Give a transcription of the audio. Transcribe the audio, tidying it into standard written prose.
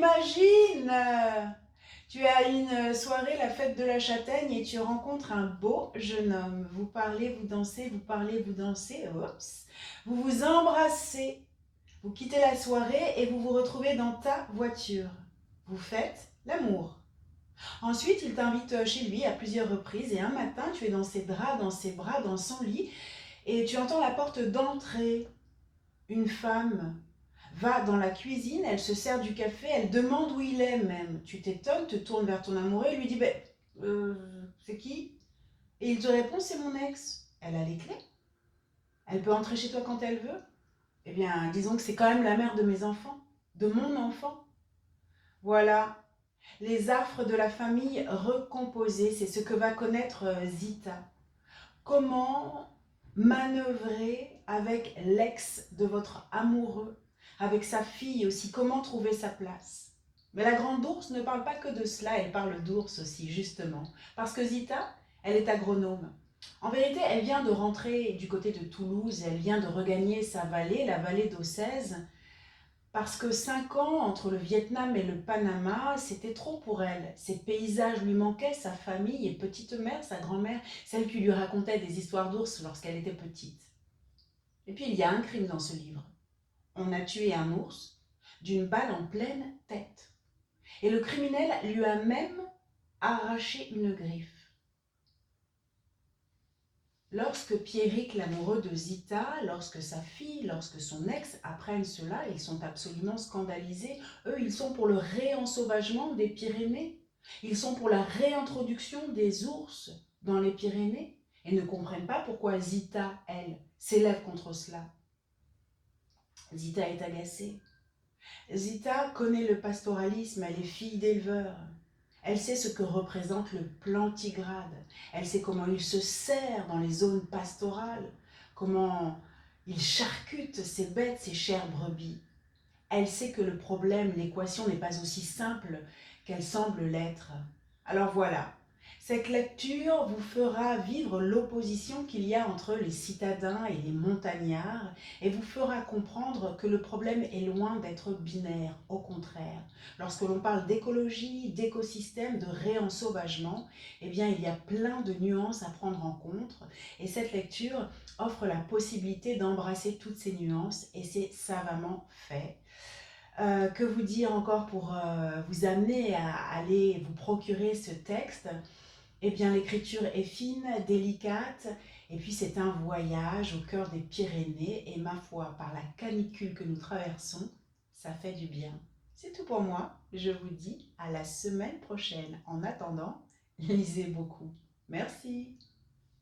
imagine, tu as une soirée, la fête de la châtaigne, et tu rencontres un beau jeune homme. Vous parlez, vous dansez, vous parlez, vous dansez, oups. Vous vous embrassez, vous quittez la soirée et vous vous retrouvez dans ta voiture. Vous faites l'amour. Ensuite, il t'invite chez lui à plusieurs reprises et un matin, tu es dans ses draps, dans ses bras, dans son lit et tu entends la porte d'entrée. Une femme va dans la cuisine, elle se sert du café, elle demande où il est même. Tu t'étonnes, te tournes vers ton amoureux et lui dis c'est qui? Et il te répond c'est mon ex. Elle a les clés. Elle peut entrer chez toi quand elle veut. Eh bien, disons que c'est quand même la mère de mes enfants, de mon enfant. Voilà, les affres de la famille recomposées, c'est ce que va connaître Zita. Comment manœuvrer avec l'ex de votre amoureux, avec sa fille aussi, comment trouver sa place. Mais la grande ours ne parle pas que de cela, elle parle d'ours aussi, justement. Parce que Zita, elle est agronome. En vérité, elle vient de rentrer du côté de Toulouse, elle vient de regagner sa vallée, la vallée d'Auxaise, parce que 5 ans entre le Vietnam et le Panama, c'était trop pour elle. Ses paysages lui manquaient, sa famille et petite mère, sa grand-mère, celle qui lui racontait des histoires d'ours lorsqu'elle était petite. Et puis il y a un crime dans ce livre. On a tué un ours d'une balle en pleine tête. Et le criminel lui a même arraché une griffe. Lorsque Pierrick, l'amoureux de Zita, lorsque sa fille, lorsque son ex apprennent cela, ils sont absolument scandalisés. Eux, ils sont pour le réensauvagement des Pyrénées. Ils sont pour la réintroduction des ours dans les Pyrénées et ne comprennent pas pourquoi Zita, elle, s'élève contre cela. Zita est agacée. Zita connaît le pastoralisme, elle est fille d'éleveur. Elle sait ce que représente le plantigrade. Elle sait comment il se sert dans les zones pastorales, comment il charcute ses bêtes, ses chères brebis. Elle sait que le problème, l'équation n'est pas aussi simple qu'elle semble l'être. Alors voilà, cette lecture vous fera vivre l'opposition qu'il y a entre les citadins et les montagnards et vous fera comprendre que le problème est loin d'être binaire, au contraire. Lorsque l'on parle d'écologie, d'écosystème, de réensauvagement, eh bien il y a plein de nuances à prendre en compte et cette lecture offre la possibilité d'embrasser toutes ces nuances et c'est savamment fait. Que vous dire encore pour vous amener à aller vous procurer ce texte? Eh bien, l'écriture est fine, délicate, et puis c'est un voyage au cœur des Pyrénées, et ma foi, par la canicule que nous traversons, ça fait du bien. C'est tout pour moi, je vous dis à la semaine prochaine. En attendant, lisez beaucoup. Merci.